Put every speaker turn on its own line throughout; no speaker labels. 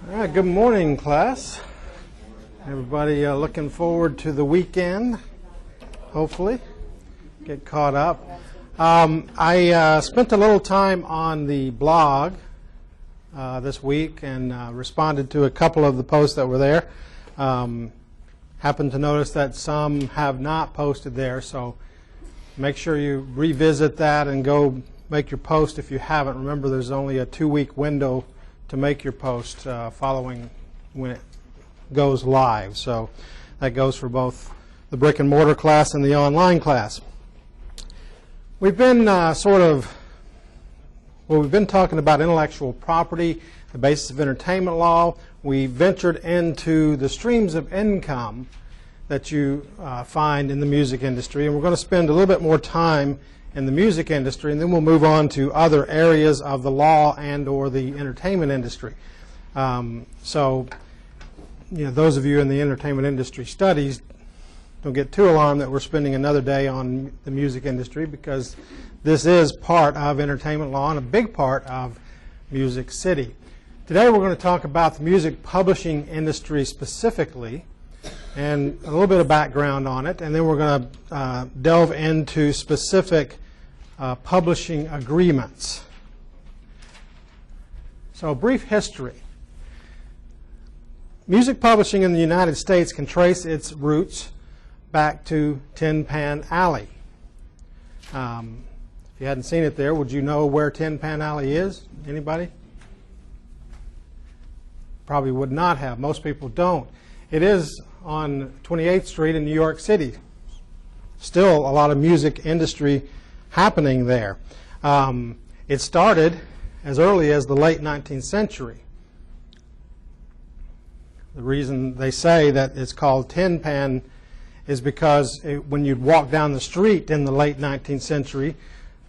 All right, good morning, class. Everybody looking forward to the weekend, hopefully. Get caught up. I spent a little time on the blog this week and responded to a couple of the posts that were there. Happened to notice that some have not posted there, so make sure you revisit that and go make your post if you haven't. Remember, there's only a 2-week window to make your post following when it goes live. So that goes for both the brick and mortar class and the online class. We've been we've been talking about intellectual property, the basis of entertainment law. We ventured into the streams of income that you find in the music industry, and we're going to spend a little bit more time in the music industry, and then we'll move on to other areas of the law and or the entertainment industry. So, those of you in the entertainment industry studies, don't get too alarmed that we're spending another day on the music industry, because this is part of entertainment law and a big part of Music City. Today we're going to talk about the music publishing industry specifically and a little bit of background on it, and then we're going to delve into specific publishing agreements. So, a brief history. Music publishing in the United States can trace its roots back to Tin Pan Alley. If you hadn't seen it there, would you know where Tin Pan Alley is? Anybody? Probably would not have. Most people don't. It is on 28th Street in New York City. Still a lot of music industry happening there. It started as early as the late 19th century. The reason they say that it's called Tin Pan is because when you'd walk down the street in the late 19th century,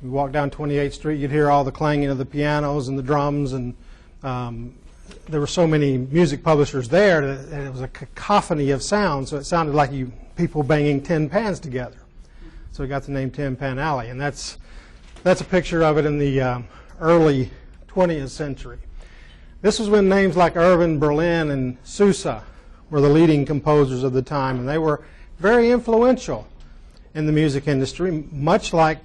you walk down 28th Street, you'd hear all the clanging of the pianos and the drums, and there were so many music publishers there that it was a cacophony of sound, so it sounded like people banging tin pans together. So we got the name Tin Pan Alley, and that's a picture of it in the early 20th century. This was when names like Irving Berlin and Sousa were the leading composers of the time, and they were very influential in the music industry, much like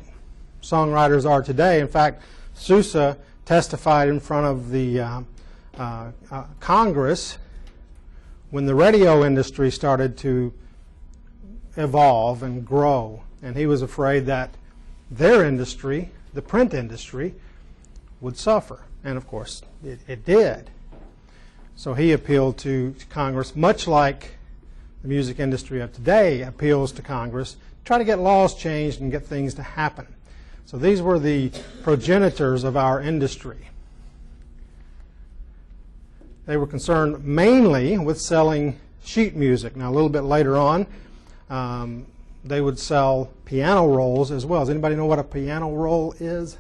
songwriters are today. In fact, Sousa testified in front of the Congress when the radio industry started to evolve and grow, and he was afraid that their industry, the print industry, would suffer, and of course it did. So he appealed to Congress, much like the music industry of today appeals to Congress, to try to get laws changed and get things to happen. So these were the progenitors of our industry. They were concerned mainly with selling sheet music. Now, a little bit later on, they would sell piano rolls as well. Does anybody know what a piano roll is?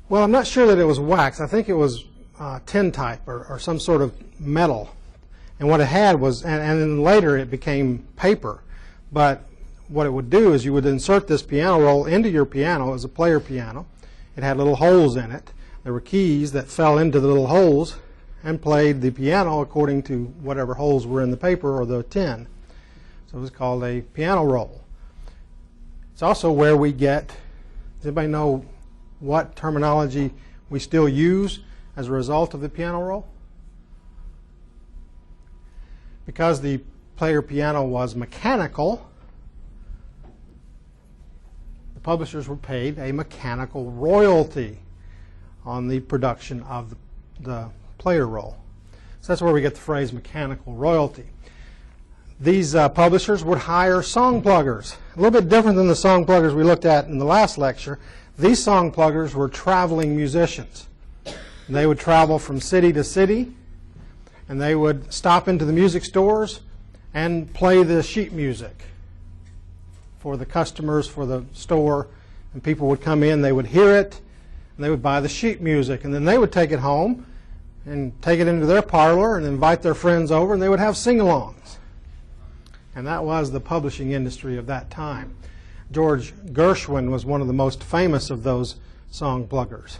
Well, I'm not sure that it was wax. I think it was tin type or some sort of metal. And what it had was, and then later it became paper. But what it would do is you would insert this piano roll into your piano as a player piano. It had little holes in it. There were keys that fell into the little holes and played the piano according to whatever holes were in the paper or the tin. So it was called a piano roll. It's also where we get, does anybody know what terminology we still use as a result of the piano roll? Because the player piano was mechanical, the publishers were paid a mechanical royalty on the production of the player roll. So that's where we get the phrase mechanical royalty. These publishers would hire song pluggers. A little bit different than the song pluggers we looked at in the last lecture. These song pluggers were traveling musicians. And they would travel from city to city, and they would stop into the music stores and play the sheet music for the customers, for the store, and people would come in, they would hear it, and they would buy the sheet music, and then they would take it home and take it into their parlor and invite their friends over, and they would have sing-alongs. And that was the publishing industry of that time. George Gershwin was one of the most famous of those song pluggers.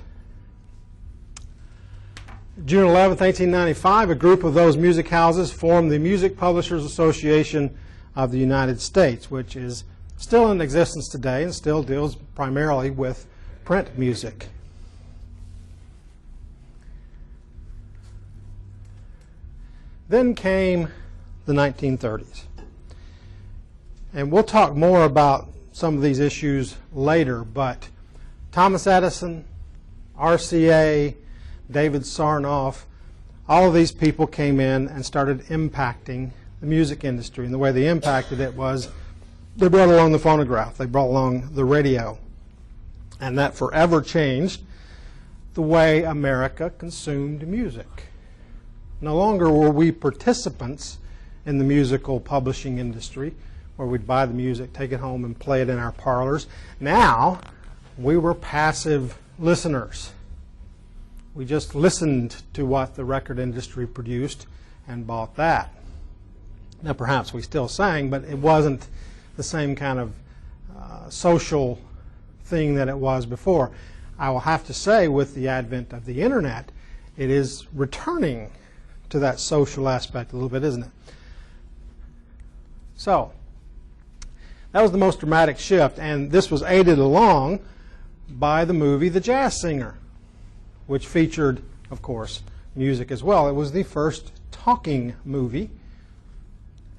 June 11, 1895, a group of those music houses formed the Music Publishers Association of the United States, which is still in existence today and still deals primarily with print music. Then came the 1930s. And we'll talk more about some of these issues later, but Thomas Edison, RCA, David Sarnoff, all of these people came in and started impacting the music industry. And the way they impacted it was they brought along the phonograph, they brought along the radio. And that forever changed the way America consumed music. No longer were we participants in the musical publishing industry, where we'd buy the music, take it home, and play it in our parlors. Now, we were passive listeners. We just listened to what the record industry produced and bought that. Now, perhaps we still sang, but it wasn't the same kind of social thing that it was before. I will have to say, with the advent of the internet, it is returning to that social aspect a little bit, isn't it? So, that was the most dramatic shift, and this was aided along by the movie The Jazz Singer, which featured, of course, music as well. It was the first talking movie,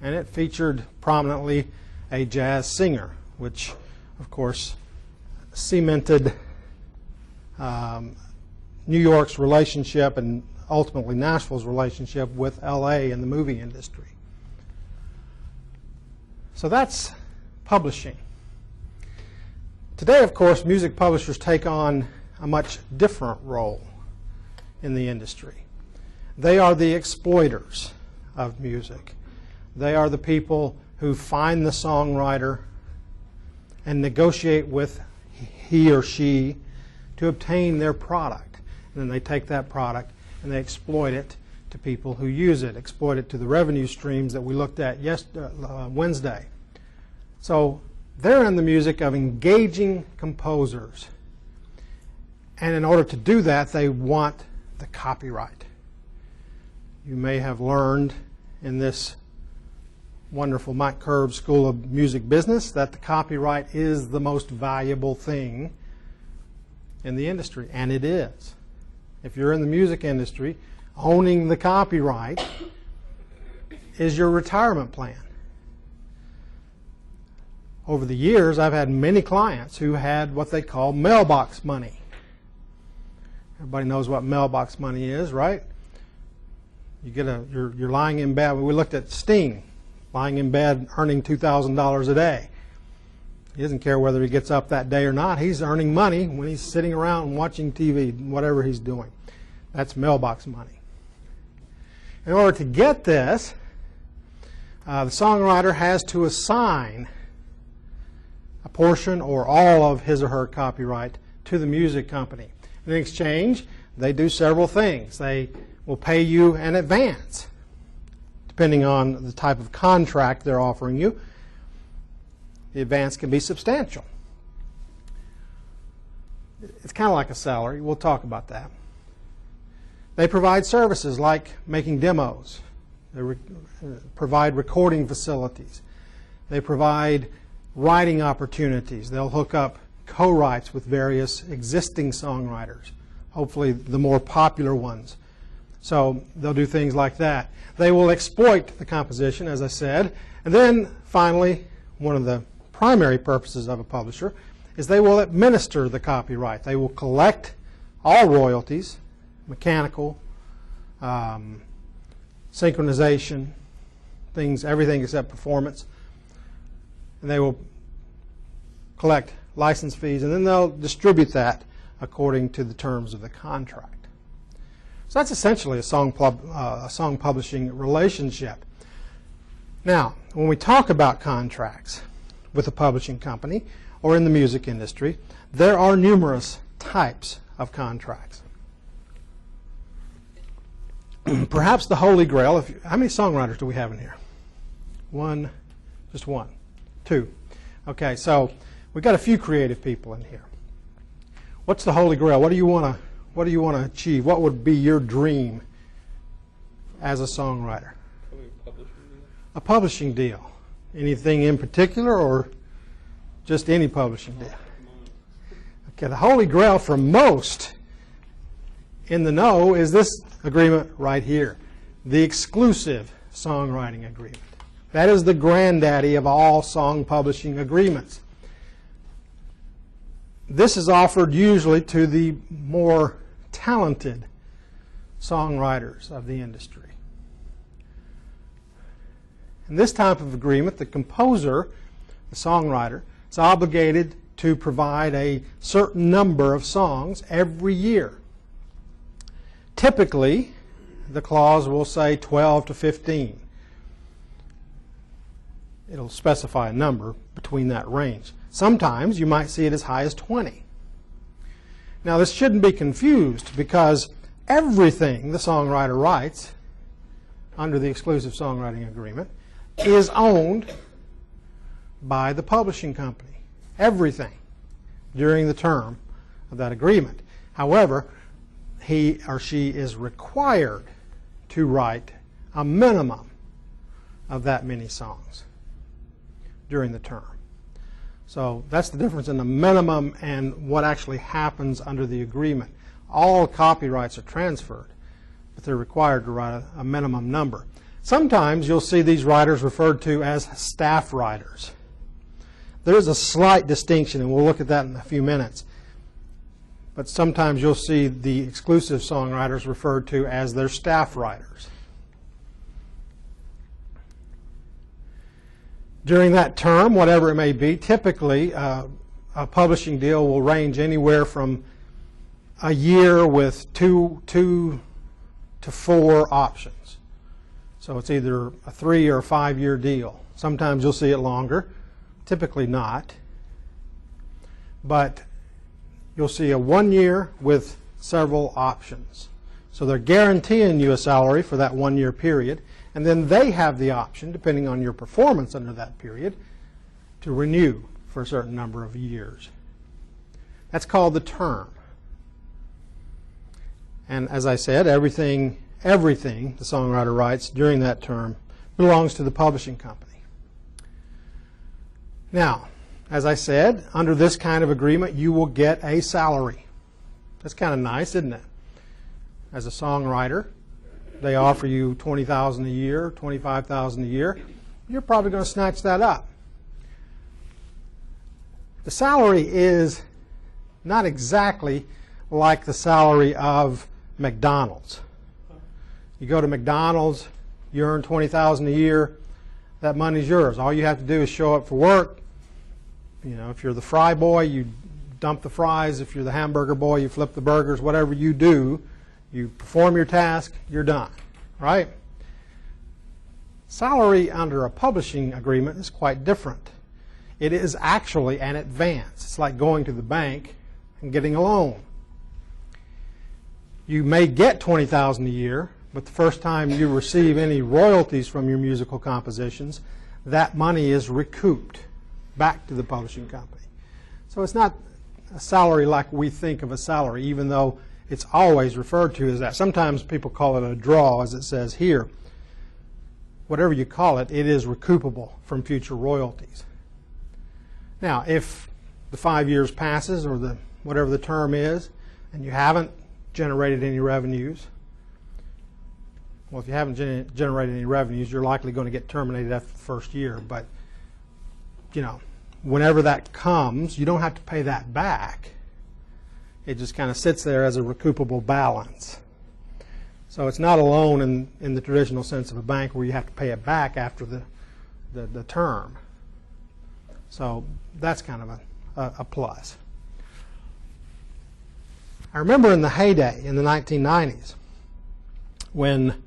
and it featured prominently a jazz singer, which, of course, cemented New York's relationship and ultimately Nashville's relationship with LA and the movie industry. So that's publishing. Today, of course, music publishers take on a much different role in the industry. They are the exploiters of music. They are the people who find the songwriter and negotiate with he or she to obtain their product. And then they take that product and they exploit it to people who use it, exploit it to the revenue streams that we looked at Wednesday. So they're in the music of engaging composers. And in order to do that, they want the copyright. You may have learned in this wonderful Mike Curb School of Music Business that the copyright is the most valuable thing in the industry, and it is. If you're in the music industry, owning the copyright is your retirement plan. Over the years, I've had many clients who had what they call mailbox money. Everybody knows what mailbox money is, right? You get you're lying in bed. We looked at Sting, lying in bed, earning $2,000 a day. He doesn't care whether he gets up that day or not. He's earning money when he's sitting around watching TV, whatever he's doing. That's mailbox money. In order to get this, the songwriter has to assign a portion or all of his or her copyright to the music company. In exchange, they do several things. They will pay you an advance, depending on the type of contract they're offering you. The advance can be substantial. It's kind of like a salary. We'll talk about that. They provide services like making demos. They provide recording facilities. They provide writing opportunities. They'll hook up co-writes with various existing songwriters, hopefully the more popular ones. So they'll do things like that. They will exploit the composition, as I said. And then finally, one of the primary purposes of a publisher is they will administer the copyright. They will collect all royalties, mechanical, synchronization, things, everything except performance. And they will collect license fees, and then they'll distribute that according to the terms of the contract. So that's essentially a song publishing relationship. Now, when we talk about contracts with a publishing company or in the music industry, there are numerous types of contracts. Perhaps the Holy Grail, how many songwriters do we have in here? One, just one, two. Okay, so we've got a few creative people in here. What's the Holy Grail? What do you want What do you want to achieve? What would be your dream as a songwriter? A publishing deal. Anything in particular, or just any publishing deal? Okay, the holy grail for most in the know is this agreement right here, the exclusive songwriting agreement. That is the granddaddy of all song publishing agreements. This is offered usually to the more talented songwriters of the industry. In this type of agreement, the composer, the songwriter, is obligated to provide a certain number of songs every year. Typically, the clause will say 12 to 15. It'll specify a number between that range. Sometimes you might see it as high as 20. Now, this shouldn't be confused, because everything the songwriter writes under the exclusive songwriting agreement is owned by the publishing company. Everything during the term of that agreement. However, he or she is required to write a minimum of that many songs during the term. So that's the difference in the minimum and what actually happens under the agreement. All copyrights are transferred, but they're required to write a minimum number. Sometimes you'll see these writers referred to as staff writers. There's a slight distinction, and we'll look at that in a few minutes. But sometimes you'll see the exclusive songwriters referred to as their staff writers. During that term, whatever it may be, typically a publishing deal will range anywhere from a year with two to 4 options. So it's either a 3 or 5 year deal. Sometimes you'll see it longer, typically not. But you'll see a 1 year with several options. So they're guaranteeing you a salary for that 1 year period, and then they have the option, depending on your performance under that period, to renew for a certain number of years. That's called the term. And as I said, everything the songwriter writes during that term belongs to the publishing company. Now, as I said, under this kind of agreement, you will get a salary. That's kind of nice, isn't it? As a songwriter, they offer you $20,000 a year, $25,000 a year. You're probably going to snatch that up. The salary is not exactly like the salary of McDonald's. You go to McDonald's, you earn $20,000 a year, that money's yours. All you have to do is show up for work. You know, if you're the fry boy, you dump the fries. If you're the hamburger boy, you flip the burgers. Whatever you do, you perform your task, you're done, right? Salary under a publishing agreement is quite different. It is actually an advance. It's like going to the bank and getting a loan. You may get $20,000 a year, but the first time you receive any royalties from your musical compositions, that money is recouped back to the publishing company. So it's not a salary like we think of a salary, even though it's always referred to as that. Sometimes people call it a draw, as it says here. Whatever you call it, it is recoupable from future royalties. Now, if the 5 years passes, or whatever the term is, and you haven't generated any revenues, well, if you haven't generated any revenues, you're likely going to get terminated after the first year. But, you know, whenever that comes, you don't have to pay that back. It just kind of sits there as a recoupable balance. So it's not a loan in the traditional sense of a bank where you have to pay it back after the term. So that's kind of a plus. I remember in the heyday, in the 1990s, when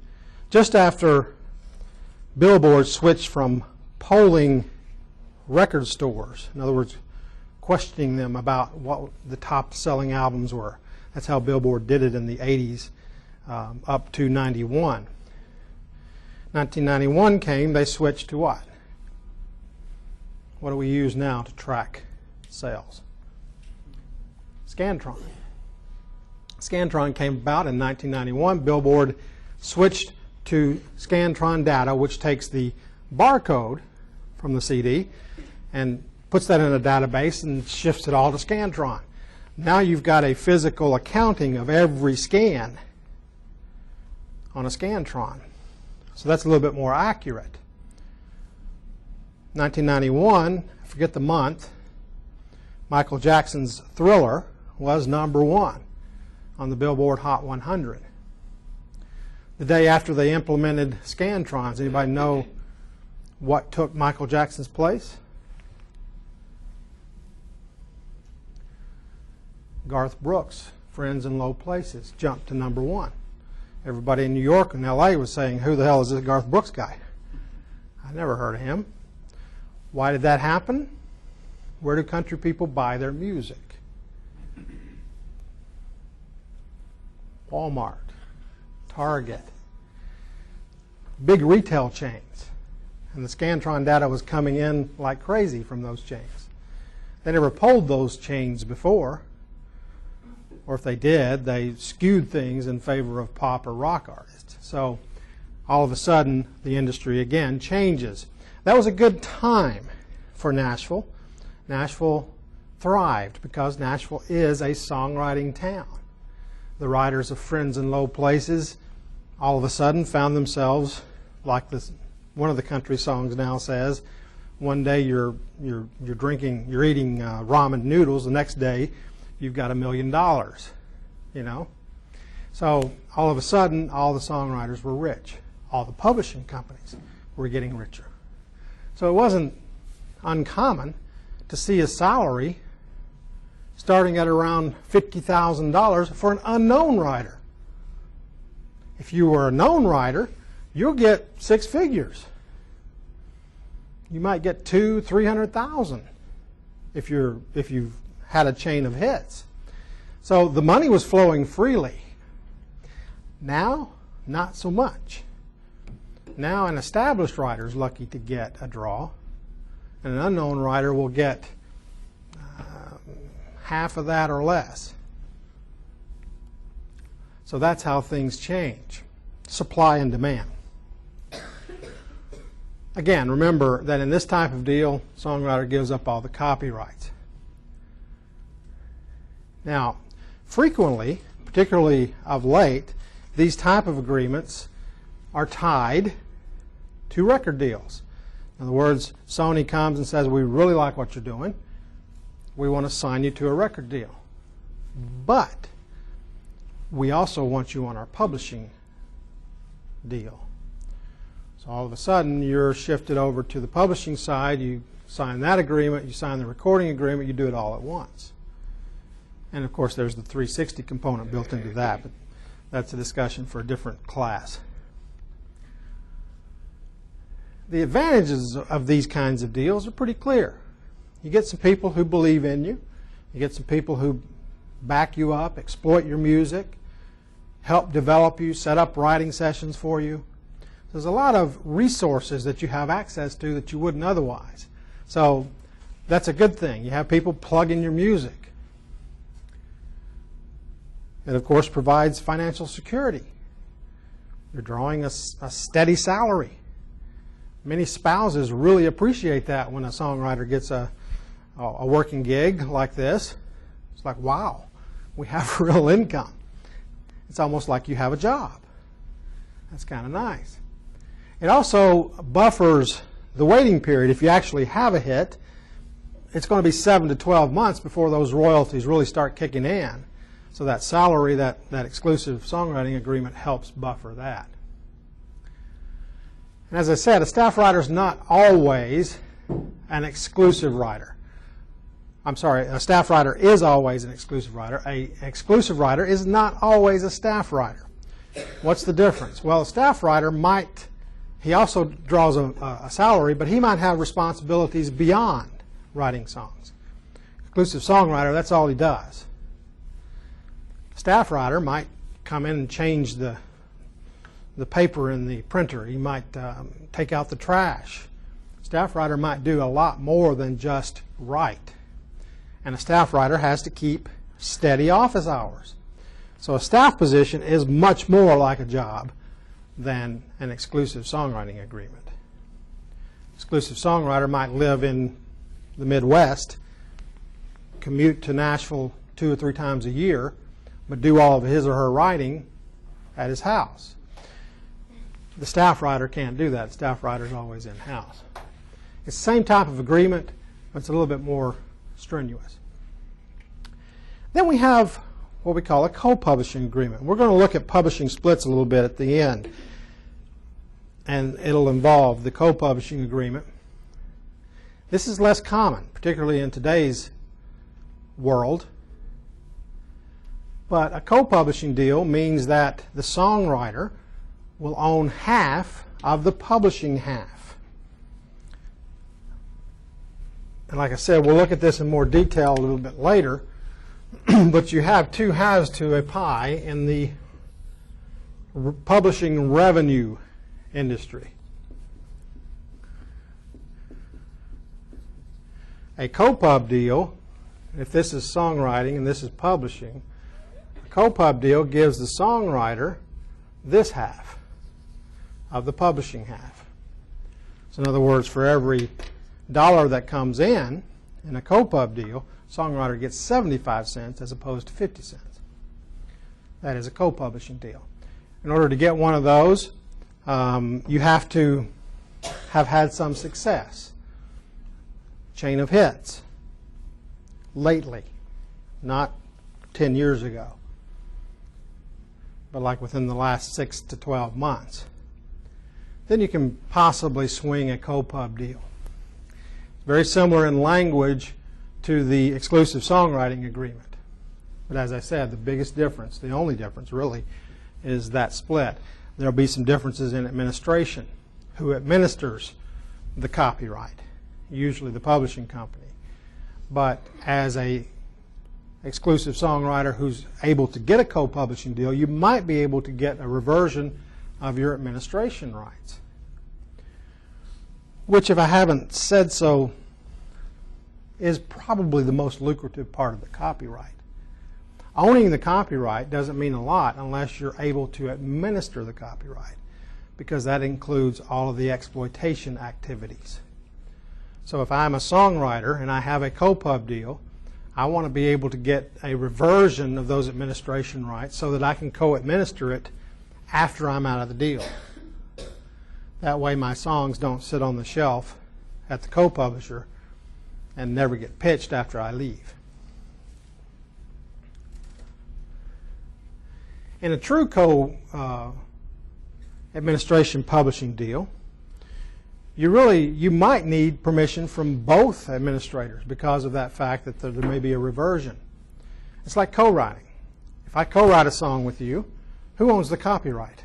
just after Billboard switched from polling record stores, in other words, questioning them about what the top selling albums were. That's how Billboard did it in the 80s up to 91. 1991 came, they switched to what? What do we use now to track sales? Scantron. Scantron came about in 1991. Billboard switched to Scantron data, which takes the barcode from the CD and puts that in a database and shifts it all to Scantron. Now you've got a physical accounting of every scan on a Scantron. So that's a little bit more accurate. 1991, I forget the month, Michael Jackson's Thriller was #1 on the Billboard Hot 100. The day after they implemented Scantrons, anybody know what took Michael Jackson's place? Garth Brooks, Friends in Low Places, jumped to #1. Everybody in New York and LA was saying, who the hell is this Garth Brooks guy? I never heard of him. Why did that happen? Where do country people buy their music? Walmart, Target, big retail chains. And the Scantron data was coming in like crazy from those chains. They never polled those chains before, or if they did, they skewed things in favor of pop or rock artists. So all of a sudden, the industry again changes. That was a good time for Nashville. Nashville thrived because Nashville is a songwriting town. The writers of Friends in Low Places all of a sudden found themselves, like this, one of the country songs now says, one day you're eating ramen noodles, the next day you've got $1 million, you know. So all of a sudden, all the songwriters were rich. All the publishing companies were getting richer. So it wasn't uncommon to see a salary starting at around $50,000 for an unknown writer. If you were a known writer, you'll get 6 figures. You might get $200,000-300,000 if you've had a chain of hits. So the money was flowing freely. Now, not so much. Now an established writer is lucky to get a draw, and an unknown writer will get half of that or less. So that's how things change. Supply and demand. Again, remember that in this type of deal, songwriter gives up all the copyrights. Now, frequently, particularly of late, these type of agreements are tied to record deals. In other words, Sony comes and says, we really like what you're doing. We want to sign you to a record deal. But we also want you on our publishing deal. So all of a sudden, you're shifted over to the publishing side. You sign that agreement, you sign the recording agreement, you do it all at once. And of course, there's the 360 component built into that, but that's a discussion for a different class. The advantages of these kinds of deals are pretty clear. You get some people who believe in you. You get some people who back you up, exploit your music, help develop you, set up writing sessions for you. There's a lot of resources that you have access to that you wouldn't otherwise. So that's a good thing. You have people plugging your music. It, of course, provides financial security. You're drawing a steady salary. Many spouses really appreciate that when a songwriter gets a working gig like this. It's like, wow, we have real income. It's almost like you have a job. That's kind of nice. It also buffers the waiting period. If you actually have a hit, it's going to be 7 to 12 months before those royalties really start kicking in. So that salary, that exclusive songwriting agreement helps buffer that. And as I said, a staff writer is not always an exclusive writer. I'm sorry, a staff writer is always an exclusive writer. An exclusive writer is not always a staff writer. What's the difference? Well, a staff writer might, he also draws a salary, but he might have responsibilities beyond writing songs. Exclusive songwriter, that's all he does. Staff writer might come in and change the paper in the printer. He might take out the trash. Staff writer might do a lot more than just write. And a staff writer has to keep steady office hours. So a staff position is much more like a job than an exclusive songwriting agreement. Exclusive songwriter might live in the Midwest, commute to Nashville 2 or 3 times a year, but do all of his or her writing at his house. The staff writer can't do that. The staff writer is always in-house. It's the same type of agreement, but it's a little bit more strenuous. Then we have what we call a co-publishing agreement. We're going to look at publishing splits a little bit at the end, and it'll involve the co-publishing agreement. This is less common, particularly in today's world. But a co-publishing deal means that the songwriter will own half of the publishing half. And like I said, we'll look at this in more detail a little bit later, but you have 2 halves to a pie in the publishing revenue industry. A co-pub deal, if this is songwriting and this is publishing, a co-pub deal gives the songwriter this half of the publishing half. So in other words, for every dollar that comes in a co-pub deal, songwriter gets 75 cents as opposed to 50 cents. That is a co-publishing deal. In order to get one of those, you have to have had some success. Chain of hits. Lately. Not 10 years ago. But like within the last 6 to 12 months. Then you can possibly swing a co-pub deal. Very similar in language to the exclusive songwriting agreement. But as I said, the biggest difference, the only difference really, is that split. There will be some differences in administration. Who administers the copyright? Usually the publishing company. But as a exclusive songwriter who's able to get a co-publishing deal, you might be able to get a reversion of your administration rights. Which, if I haven't said so, is probably the most lucrative part of the copyright. Owning the copyright doesn't mean a lot unless you're able to administer the copyright, because that includes all of the exploitation activities. So if I'm a songwriter and I have a co-pub deal, I want to be able to get a reversion of those administration rights so that I can co-administer it after I'm out of the deal. That way my songs don't sit on the shelf at the co-publisher and never get pitched after I leave. In a true co-administration publishing deal, you might need permission from both administrators because of that fact that there may be a reversion. It's like co-writing. If I co-write a song with you, who owns the copyright?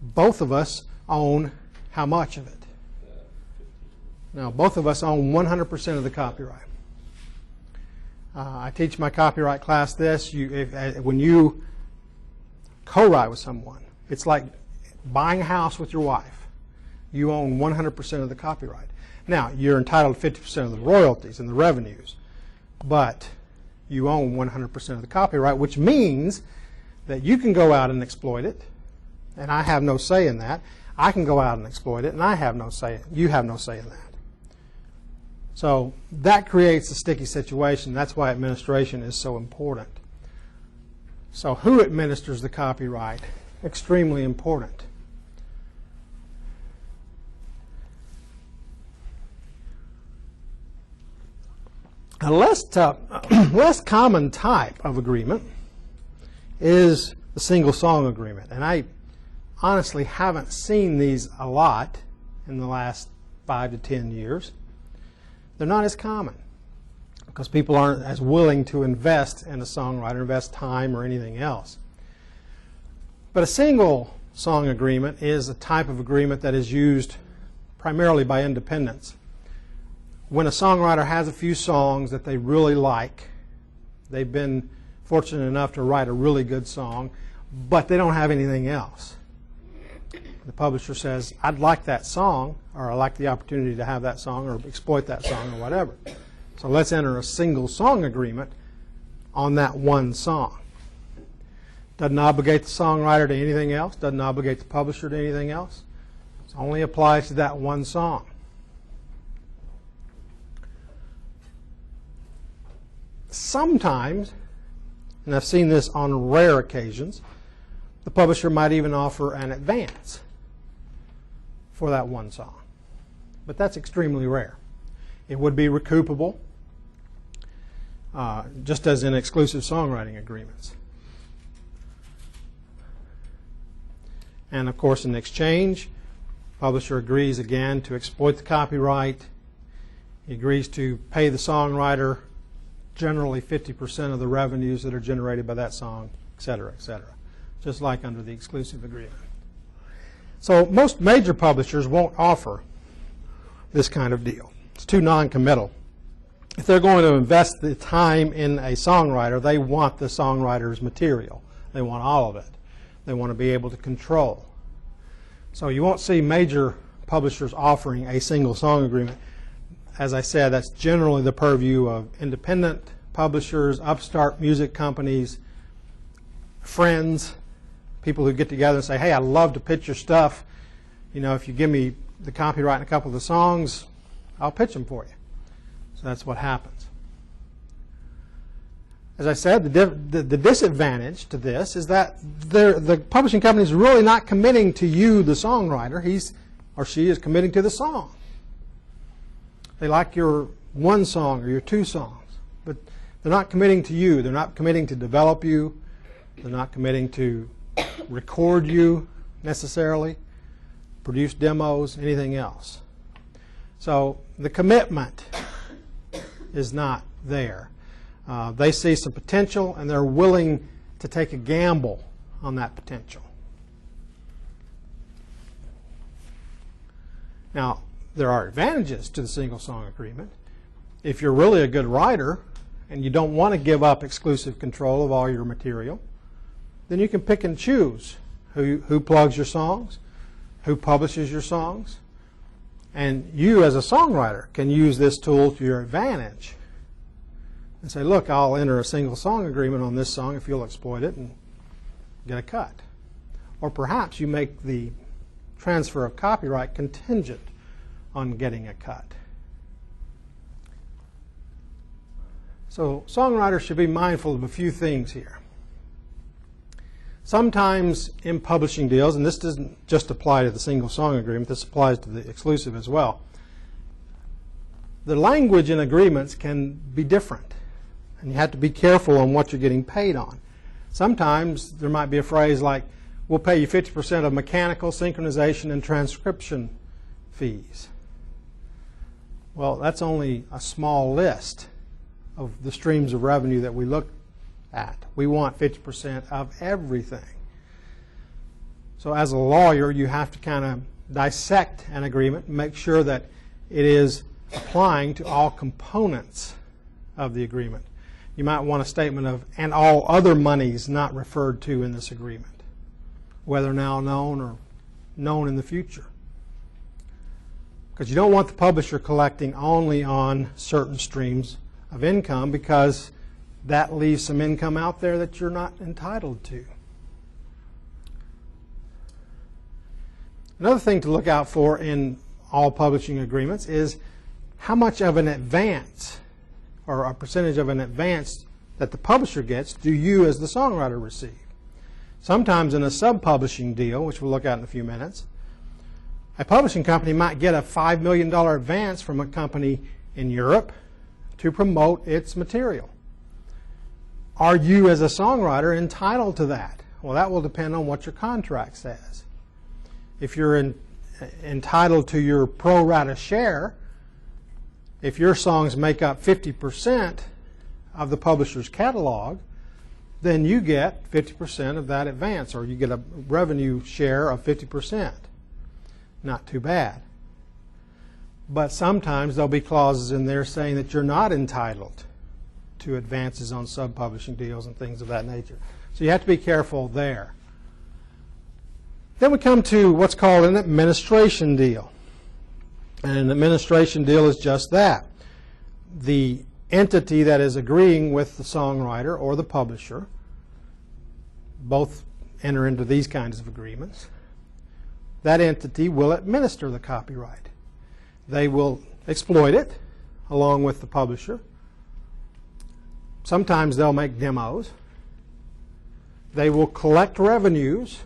Both of us own how much of it? No, both of us own 100% of the copyright. I teach my copyright class this. When you co-write with someone, it's like buying a house with your wife. You own 100% of the copyright. Now, you're entitled to 50% of the royalties and the revenues, but you own 100% of the copyright, which means that you can go out and exploit it, and I have no say in that. I can go out and exploit it, and I have no say. You have no say in that. So that creates a sticky situation. That's why administration is so important. So who administers the copyright? Extremely important. A less common type of agreement is the single song agreement. And I honestly haven't seen these a lot in the last 5 to 10 years. They're not as common because people aren't as willing to invest in a songwriter, invest time or anything else. But a single song agreement is a type of agreement that is used primarily by independents. When a songwriter has a few songs that they really like, they've been fortunate enough to write a really good song, but they don't have anything else. The publisher says, I'd like that song, or I'd like the opportunity to have that song or exploit that song or whatever. So let's enter a single song agreement on that one song. Doesn't obligate the songwriter to anything else, doesn't obligate the publisher to anything else. It only applies to that one song. Sometimes, and I've seen this on rare occasions, the publisher might even offer an advance for that one song. But that's extremely rare. It would be recoupable, just as in exclusive songwriting agreements. And of course, in exchange, publisher agrees again to exploit the copyright. He agrees to pay the songwriter generally 50% of the revenues that are generated by that song, et cetera, just like under the exclusive agreement. So most major publishers won't offer this kind of deal. It's too non-committal. If they're going to invest the time in a songwriter, they want the songwriter's material. They want all of it. They want to be able to control. So you won't see major publishers offering a single song agreement. As I said, that's generally the purview of independent publishers, upstart music companies, friends, people who get together and say, hey, I'd love to pitch your stuff. You know, if you give me the copyright and a couple of the songs, I'll pitch them for you. So that's what happens. As I said, the disadvantage to this is that the publishing company is really not committing to you, the songwriter. He or she is committing to the song. They like your one song or your two songs, but they're not committing to you. They're not committing to develop you. They're not committing to record you necessarily, produce demos, anything else. So the commitment is not there. They see some potential, and they're willing to take a gamble on that potential. Now, there are advantages to the single song agreement. If you're really a good writer and you don't want to give up exclusive control of all your material, then you can pick and choose who plugs your songs, who publishes your songs, and you as a songwriter can use this tool to your advantage and say, look, I'll enter a single song agreement on this song if you'll exploit it and get a cut. Or perhaps you make the transfer of copyright contingent on getting a cut. So songwriters should be mindful of a few things here. Sometimes in publishing deals, and this doesn't just apply to the single song agreement, this applies to the exclusive as well, the language in agreements can be different, and you have to be careful on what you're getting paid on. Sometimes there might be a phrase like, we'll pay you 50% of mechanical, synchronization, and transcription fees. Well, that's only a small list of the streams of revenue that we look at. We want 50% of everything. So as a lawyer, you have to kind of dissect an agreement and make sure that it is applying to all components of the agreement. You might want a statement of, and all other monies not referred to in this agreement, whether now known or known in the future. Because you don't want the publisher collecting only on certain streams of income, because that leaves some income out there that you're not entitled to. Another thing to look out for in all publishing agreements is how much of an advance or a percentage of an advance that the publisher gets do you as the songwriter receive. Sometimes in a sub-publishing deal, which we'll look at in a few minutes, a publishing company might get a $5 million advance from a company in Europe to promote its material. Are you as a songwriter entitled to that? Well, that will depend on what your contract says. If you're entitled to your pro rata share, if your songs make up 50% of the publisher's catalog, then you get 50% of that advance, or you get a revenue share of 50%. Not too bad. But sometimes there'll be clauses in there saying that you're not entitled to advances on sub-publishing deals and things of that nature. So you have to be careful there. Then we come to what's called an administration deal. And an administration deal is just that. The entity that is agreeing with the songwriter or the publisher, both enter into these kinds of agreements, that entity will administer the copyright. They will exploit it along with the publisher. Sometimes they'll make demos. They will collect revenues,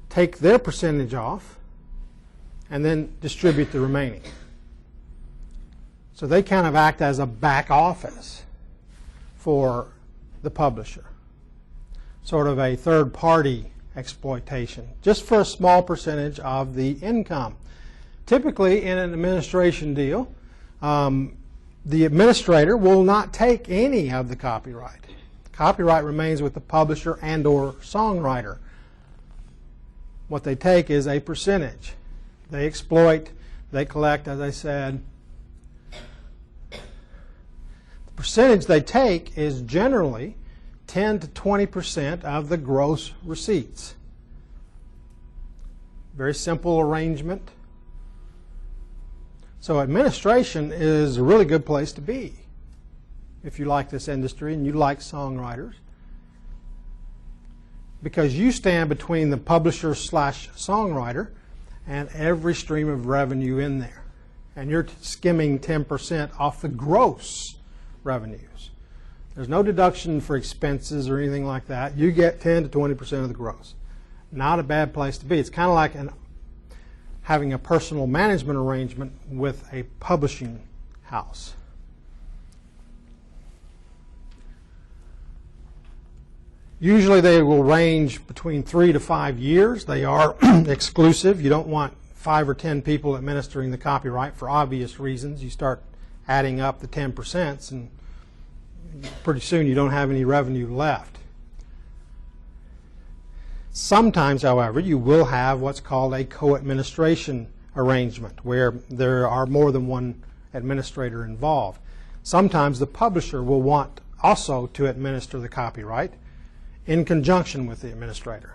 take their percentage off, and then distribute the remaining. So they kind of act as a back office for the publisher, sort of a third-party exploitation, just for a small percentage of the income. Typically, in an administration deal, the administrator will not take any of the copyright. Copyright remains with the publisher and or songwriter. What they take is a percentage. They exploit, they collect, as I said. The percentage they take is generally 10 to 20% of the gross receipts. Very simple arrangement. So administration is a really good place to be if you like this industry and you like songwriters, because you stand between the publisher / songwriter and every stream of revenue in there. And you're skimming 10% off the gross revenues. There's no deduction for expenses or anything like that. You get 10 to 20% of the gross. Not a bad place to be. It's kind of like having a personal management arrangement with a publishing house. Usually they will range between 3 to 5 years. They are exclusive. You don't want 5 or 10 people administering the copyright for obvious reasons. You start adding up the 10%, and pretty soon you don't have any revenue left. Sometimes, however, you will have what's called a co-administration arrangement, where there are more than one administrator involved. Sometimes the publisher will want also to administer the copyright in conjunction with the administrator.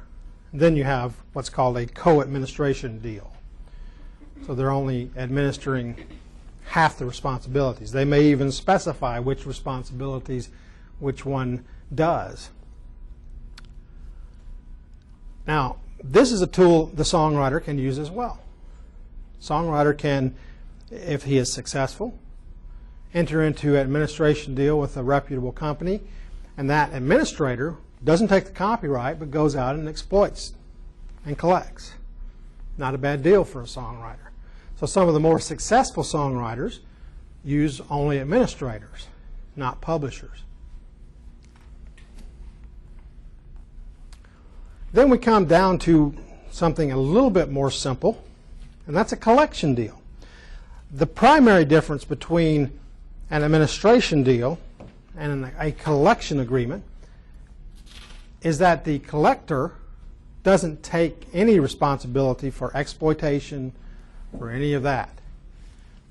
And then you have what's called a co-administration deal. So they're only administering half the responsibilities. They may even specify which responsibilities which one does. Now, this is a tool the songwriter can use as well. Songwriter can, if he is successful, enter into an administration deal with a reputable company, and that administrator doesn't take the copyright but goes out and exploits and collects. Not a bad deal for a songwriter. So some of the more successful songwriters use only administrators, not publishers. Then we come down to something a little bit more simple, and that's a collection deal. The primary difference between an administration deal and a collection agreement is that the collector doesn't take any responsibility for exploitation or any of that.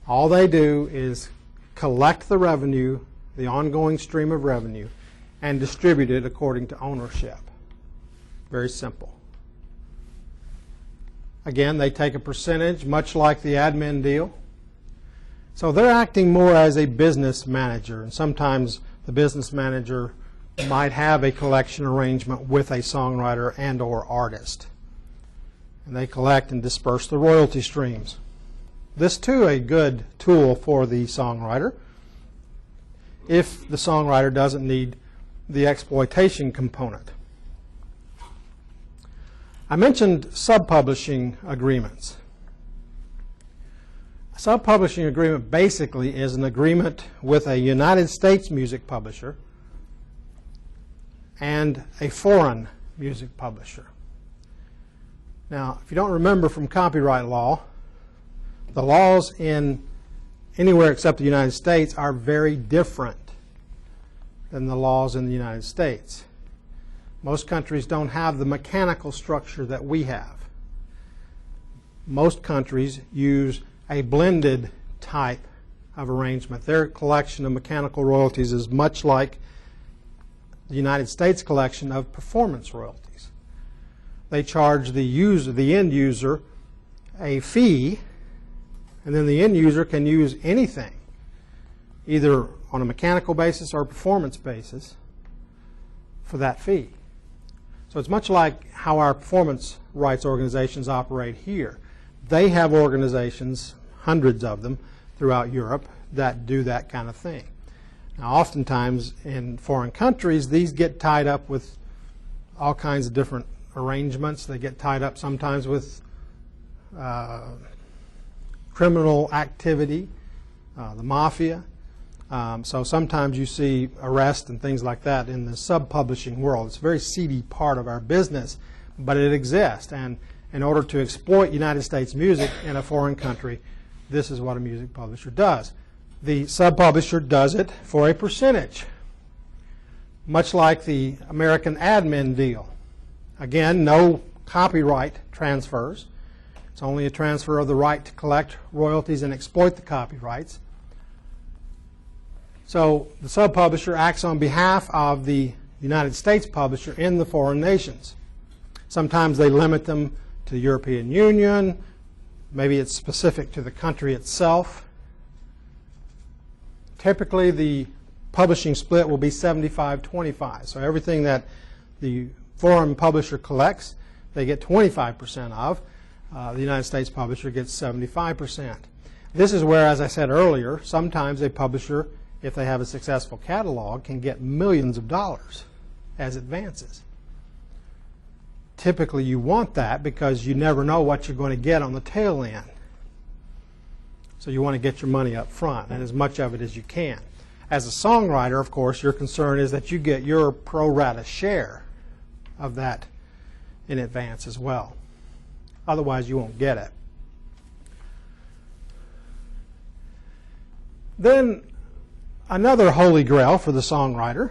All they do is collect the revenue, the ongoing stream of revenue, and distribute it according to ownership. Very simple. Again, they take a percentage, much like the admin deal. So they're acting more as a business manager, and sometimes the business manager might have a collection arrangement with a songwriter and or artist. And they collect and disperse the royalty streams. This too a good tool for the songwriter if the songwriter doesn't need the exploitation component. I mentioned sub-publishing agreements. A sub-publishing agreement basically is an agreement with a United States music publisher and a foreign music publisher. Now, if you don't remember from copyright law, the laws in anywhere except the United States are very different than the laws in the United States. Most countries don't have the mechanical structure that we have. Most countries use a blended type of arrangement. Their collection of mechanical royalties is much like the United States collection of performance royalties. They charge the end user a fee, and then the end user can use anything, either on a mechanical basis or a performance basis for that fee. So it's much like how our performance rights organizations operate here. They have organizations, hundreds of them, throughout Europe that do that kind of thing. Now, oftentimes in foreign countries, these get tied up with all kinds of different arrangements. They get tied up sometimes with criminal activity, the mafia. So sometimes you see arrests and things like that in the sub-publishing world. It's a very seedy part of our business, but it exists. And in order to exploit United States music in a foreign country, this is what a music publisher does. The sub-publisher does it for a percentage, much like the American admin deal. Again, no copyright transfers. It's only a transfer of the right to collect royalties and exploit the copyrights. So the sub-publisher acts on behalf of the United States publisher in the foreign nations. Sometimes they limit them to the European Union. Maybe it's specific to the country itself. Typically, the publishing split will be 75-25. So everything that the foreign publisher collects, they get 25% of. The United States publisher gets 75%. This is where, as I said earlier, sometimes a publisher, if they have a successful catalog, can get millions of dollars as advances. Typically, you want that because you never know what you're going to get on the tail end. So you want to get your money up front and as much of it as you can. As a songwriter, of course, your concern is that you get your pro rata share of that in advance as well. Otherwise, you won't get it. Then another holy grail for the songwriter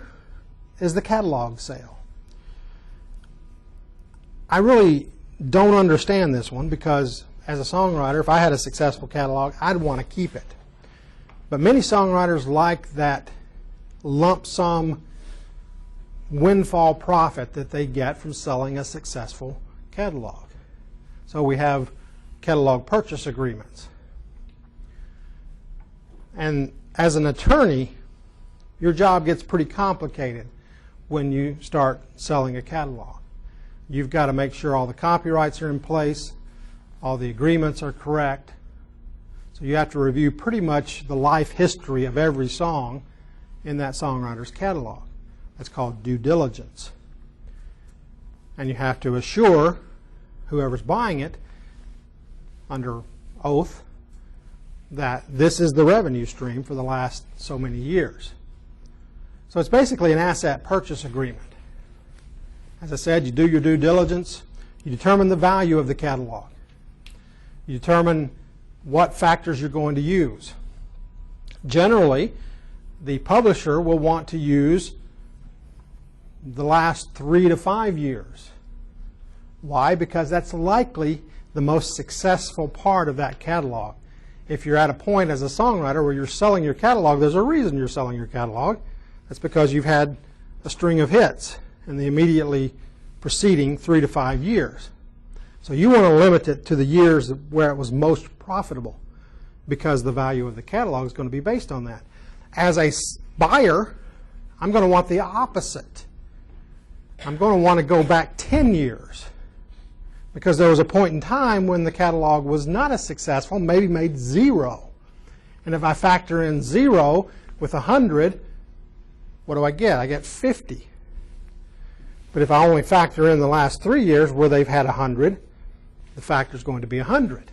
is the catalog sale. I really don't understand this one because as a songwriter, if I had a successful catalog, I'd want to keep it. But many songwriters like that lump sum windfall profit that they get from selling a successful catalog. So we have catalog purchase agreements. And as an attorney, your job gets pretty complicated when you start selling a catalog. You've got to make sure all the copyrights are in place, all the agreements are correct. So you have to review pretty much the life history of every song in that songwriter's catalog. That's called due diligence. And you have to assure whoever's buying it under oath that this is the revenue stream for the last so many years. So it's basically an asset purchase agreement. As I said, you do your due diligence. You determine the value of the catalog. You determine what factors you're going to use. Generally, the publisher will want to use the last 3 to 5 years. Why? Because that's likely the most successful part of that catalog. If you're at a point as a songwriter where you're selling your catalog, there's a reason you're selling your catalog. That's because you've had a string of hits in the immediately preceding 3 to 5 years. So you want to limit it to the years where it was most profitable because the value of the catalog is going to be based on that. As a buyer, I'm going to want the opposite. I'm going to want to go back 10 years because there was a point in time when the catalog was not as successful, maybe made 0. And if I factor in 0 with 100, what do I get? I get 50. But if I only factor in the last 3 years where they've had 100, the factor is going to be 100.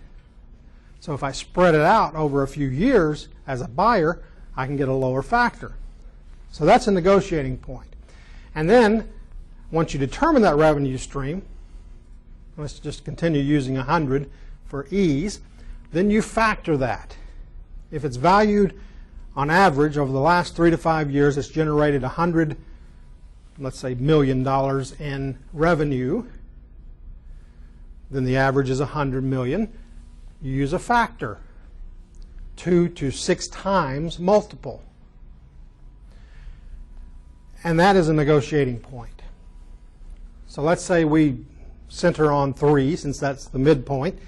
So if I spread it out over a few years as a buyer, I can get a lower factor. So that's a negotiating point. And then once you determine that revenue stream, let's just continue using 100 for ease, then you factor that. If it's valued on average over the last 3 to 5 years, it's generated $100, let's say, $1 million in revenue, then the average is 100 million. You use a factor, 2 to 6 times multiple. And that is a negotiating point. So let's say we center on 3, since that's the midpoint.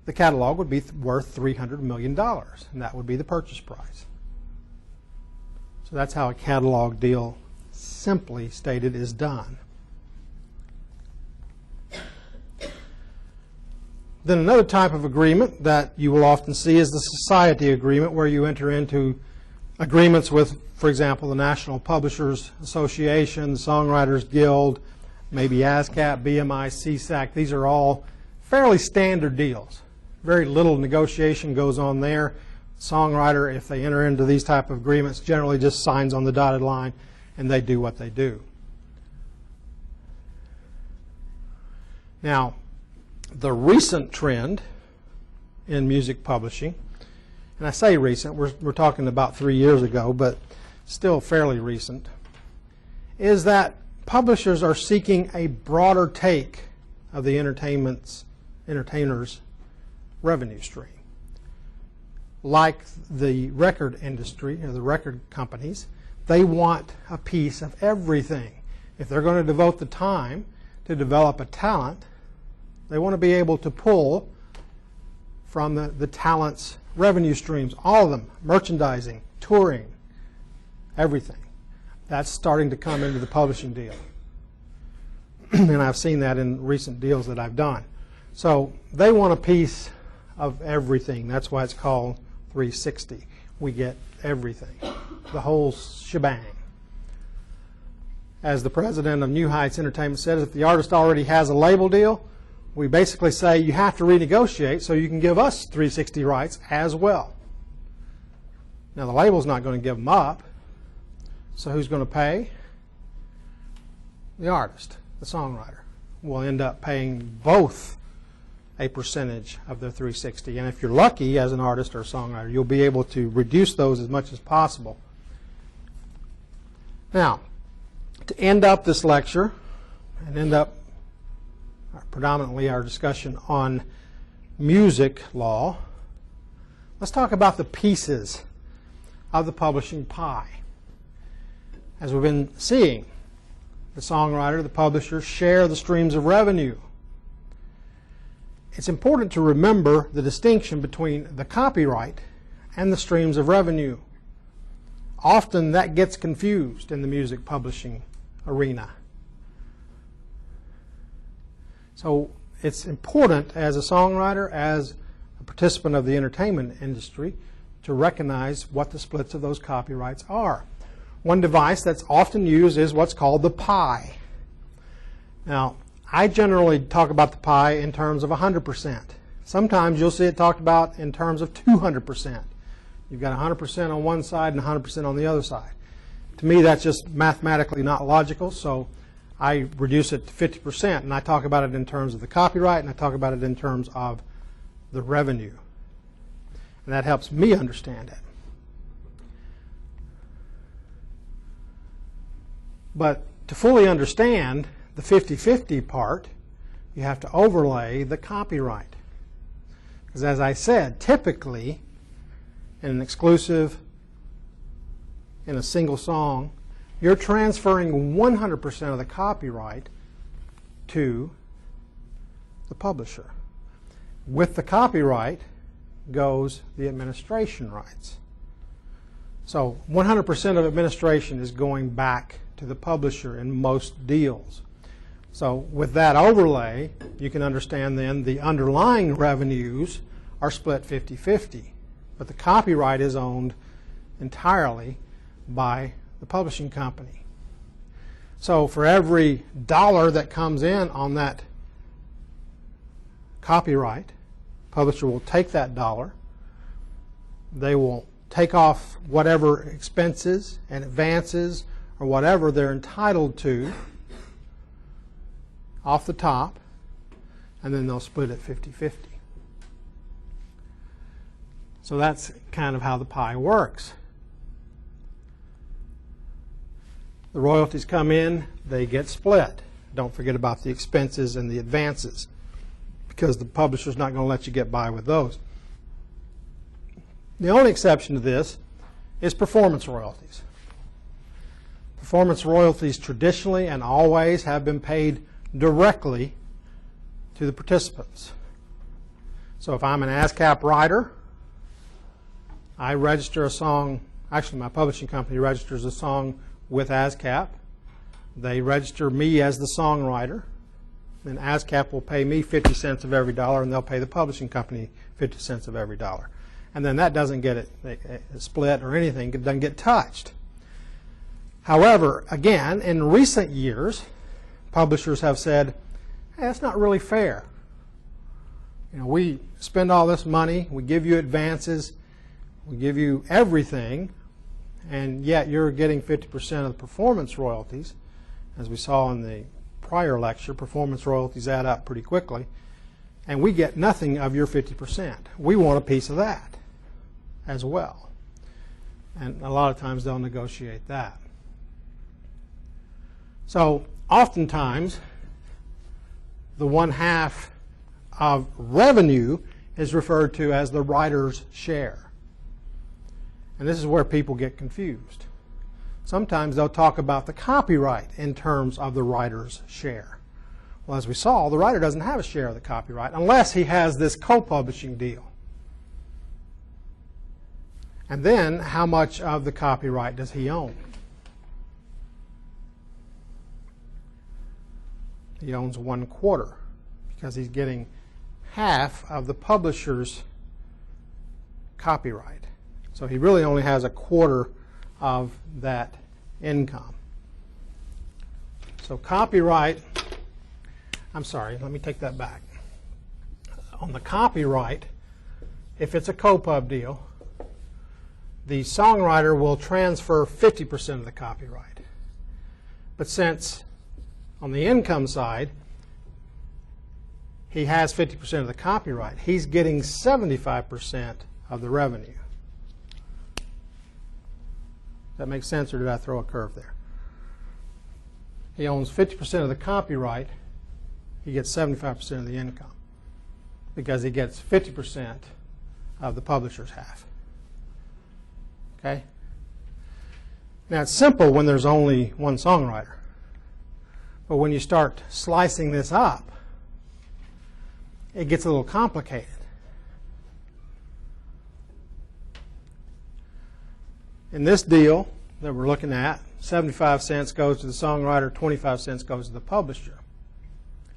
The catalog would be worth $300 million, and that would be the purchase price. So that's how a catalog deal, simply stated, is done. Then another type of agreement that you will often see is the society agreement, where you enter into agreements with, for example, the National Publishers Association, the Songwriters Guild, maybe ASCAP, BMI, CSAC. These are all fairly standard deals. Very little negotiation goes on there. Songwriter, if they enter into these type of agreements, generally just signs on the dotted line and they do what they do. Now, the recent trend in music publishing, and I say recent, we're talking about 3 years ago, but still fairly recent, is that publishers are seeking a broader take of the entertainer's revenue stream. Like the record industry or the record companies, they want a piece of everything. If they're going to devote the time to develop a talent, they want to be able to pull from the talent's revenue streams, all of them, merchandising, touring, everything. That's starting to come into the publishing deal. And I've seen that in recent deals that I've done. So they want a piece of everything. That's why it's called 360. We get everything, the whole shebang. As the president of New Heights Entertainment said, if the artist already has a label deal, we basically say you have to renegotiate so you can give us 360 rights as well. Now the label's not going to give them up, so who's going to pay? The artist, the songwriter, will end up paying both a percentage of their 360. And if you're lucky as an artist or a songwriter, you'll be able to reduce those as much as possible. Now, to end up this lecture and end up predominantly our discussion on music law, let's talk about the pieces of the publishing pie. As we've been seeing, the songwriter, the publisher share the streams of revenue. It's important to remember the distinction between the copyright and the streams of revenue. Often that gets confused in the music publishing arena. So it's important as a songwriter, as a participant of the entertainment industry, to recognize what the splits of those copyrights are. One device that's often used is what's called the pie. Now, I generally talk about the pie in terms of 100%. Sometimes you'll see it talked about in terms of 200%. You've got 100% on one side and 100% on the other side. To me, that's just mathematically not logical, so I reduce it to 50%, and I talk about it in terms of the copyright, and I talk about it in terms of the revenue. And that helps me understand it. But to fully understand the 50-50 part, you have to overlay the copyright. Because as I said, typically in an exclusive, in a single song, you're transferring 100% of the copyright to the publisher. With the copyright goes the administration rights. So 100% of administration is going back to the publisher in most deals. So with that overlay, you can understand then the underlying revenues are split 50-50, but the copyright is owned entirely by the publishing company. So for every dollar that comes in on that copyright, publisher will take that dollar. They will take off whatever expenses and advances or whatever they're entitled to off the top, and then they'll split it 50-50. So that's kind of how the pie works. The royalties come in, they get split. Don't forget about the expenses and the advances, because the publisher's not going to let you get by with those. The only exception to this is performance royalties. Performance royalties traditionally and always have been paid directly to the participants. So if I'm an ASCAP writer, I register a song actually my publishing company registers a song with ASCAP. They register me as the songwriter. Then ASCAP will pay me 50 cents of every dollar, and they'll pay the publishing company 50 cents of every dollar. And then that doesn't get it split or anything. It doesn't get touched. However, again, in recent years, publishers have said, hey, that's not really fair. You know, we spend all this money, we give you advances, we give you everything, and yet you're getting 50% of the performance royalties. As we saw in the prior lecture, performance royalties add up pretty quickly, and we get nothing of your 50%. We want a piece of that as well. And a lot of times they'll negotiate that. So oftentimes, the 1/2 of revenue is referred to as the writer's share. And this is where people get confused. Sometimes they'll talk about the copyright in terms of the writer's share. Well, as we saw, the writer doesn't have a share of the copyright unless he has this co-publishing deal. And then, how much of the copyright does he own? He owns 1/4 because he's getting half of the publisher's copyright. So he really only has 1/4 of that income. So copyright, I'm sorry, let me take that back. On the copyright, if it's a co-pub deal, the songwriter will transfer 50% of the copyright. But since on the income side, he has 50% of the copyright, he's getting 75% of the revenue. Does that make sense, or did I throw a curve there? He owns 50% of the copyright, he gets 75% of the income because he gets 50% of the publisher's half. Okay? Now it's simple when there's only one songwriter. But when you start slicing this up, it gets a little complicated. In this deal that we're looking at, 75 cents goes to the songwriter, 25 cents goes to the publisher.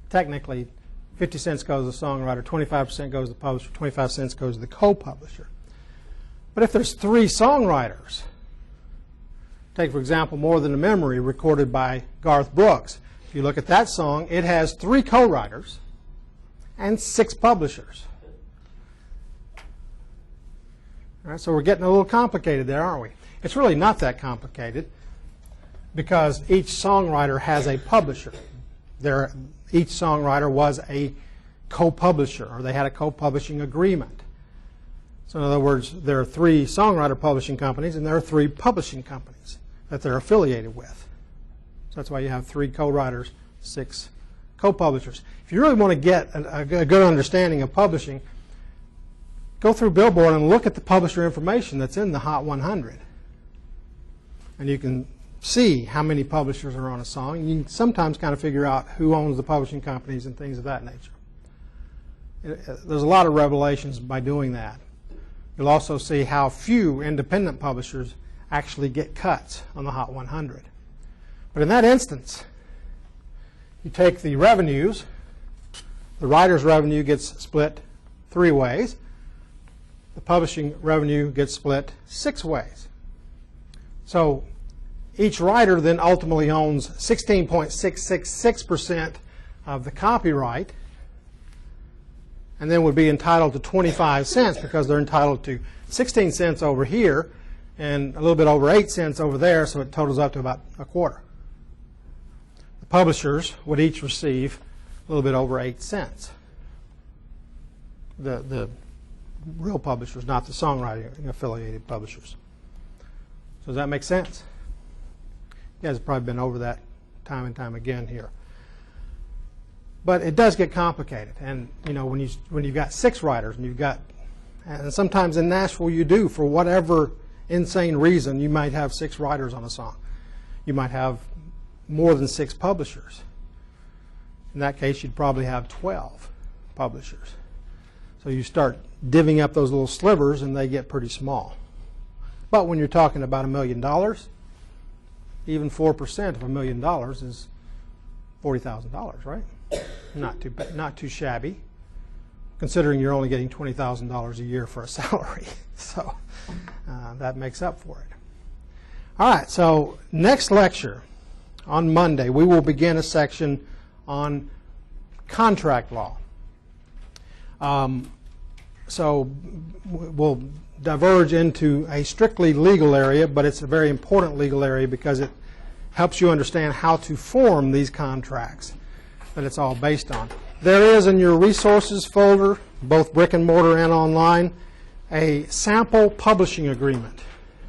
Technically, 50 cents goes to the songwriter, 25% goes to the publisher, 25 cents goes to the co-publisher. But if there's 3 songwriters, take, for example, More Than a Memory, recorded by Garth Brooks. If you look at that song, it has 3 co-writers and 6 publishers. All right, so we're getting a little complicated there, aren't we? It's really not that complicated because each songwriter has a publisher. Each songwriter was a co-publisher, or they had a co-publishing agreement. So in other words, there are 3 songwriter publishing companies and there are 3 publishing companies that they're affiliated with. So that's why you have 3 co-writers, 6 co-publishers. If you really want to get a good understanding of publishing, go through Billboard and look at the publisher information that's in the Hot 100. And you can see how many publishers are on a song. You can sometimes kind of figure out who owns the publishing companies and things of that nature. There's a lot of revelations by doing that. You'll also see how few independent publishers actually get cuts on the Hot 100. But in that instance, you take the revenues, the writer's revenue gets split 3 ways. The publishing revenue gets split 6 ways. So each writer then ultimately owns 16.666% of the copyright, and then would be entitled to 25 cents because they're entitled to 16 cents over here and a little bit over 8 cents over there, so it totals up to about 1/4. The publishers would each receive a little bit over 8 cents. The real publishers, not the songwriting affiliated publishers. So does that make sense? You guys have probably been over that time and time again here. But it does get complicated, and you know when you've got 6 writers and sometimes in Nashville you do, for whatever insane reason, you might have 6 writers on a song. You might have more than 6 publishers. In that case, you'd probably have 12 publishers. So you start divvying up those little slivers, and they get pretty small. But when you're talking about $1 million, even 4% of $1 million is $40,000, right? Not too shabby, considering you're only getting $20,000 a year for a salary. So that makes up for it. All right, so next lecture on Monday, we will begin a section on contract law. So we'll diverge into a strictly legal area, but it's a very important legal area because it helps you understand how to form these contracts that it's all based on. There is in your resources folder, both brick and mortar and online, a sample publishing agreement.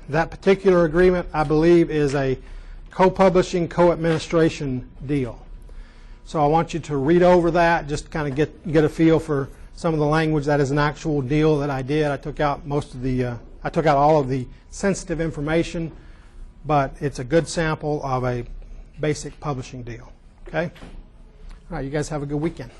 That particular agreement, I believe, is a co-publishing, co-administration deal. So I want you to read over that, just kind of get a feel for some of the language. That is an actual deal that I did. I took out I took out all of the sensitive information, but it's a good sample of a basic publishing deal. Okay? All right, you guys have a good weekend.